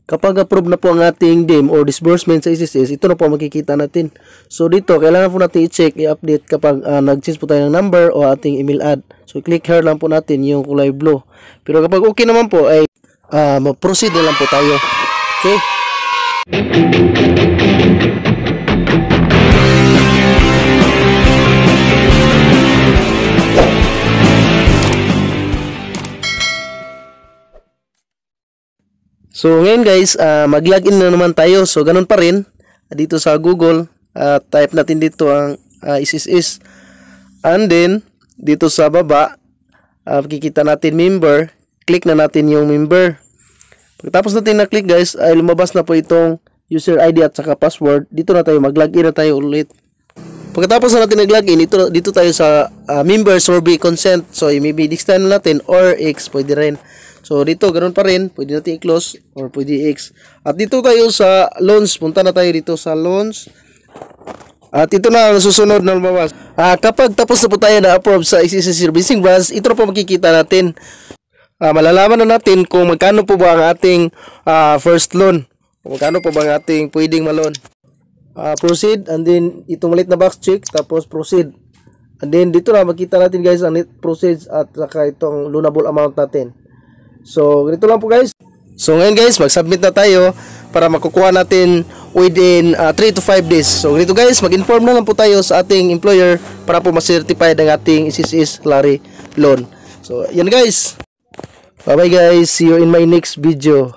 Kapag approve na po ang ating DIM or disbursement sa SSS, ito na po makikita natin. So dito, kailangan po natin i-check, i-update kapag nag-change po tayo ng number o ating email ad. So click here lang po natin yung kulay blue. Pero kapag okay naman po ay mag-proceed na lang po tayo. Okay? So ngayon guys, mag-login na naman tayo. So ganun pa rin, dito sa Google, type natin dito ang SSS. And then, dito sa baba, makikita natin member. Click na natin yung member. Pagkatapos natin na-click guys, ay lumabas na po itong user ID at saka password. Dito na tayo, mag-login na tayo ulit. Pagkatapos na natin nag-login, dito tayo sa member survey consent. So maybe next time natin or X, pwede rin. So dito, ganun pa rin. Pwede natin i-close or pwede i-X. At dito tayo sa loans. Punta na tayo dito sa loans. At ito na ang susunod na lumabas. Kapag tapos na po tayo na-approve sa SSS Servicing Branch, ito na po makikita natin. Malalaman na natin kung magkano po ba ang ating first loan. Kung magkano po ba ang ating pwedeng malon. Proceed. And then, itong maliit na box check. Tapos proceed. And then, dito na makita natin guys ang net proceeds at saka itong loanable amount natin. So, ganito lang po guys. So, ngayon guys, mag-submit na tayo para makukuha natin within 3 to 5 days. So, ganito guys, mag-inform na lang po tayo sa ating employer para po ma-certify ang ating SSS salary loan. So, yan guys. Bye-bye guys. See you in my next video.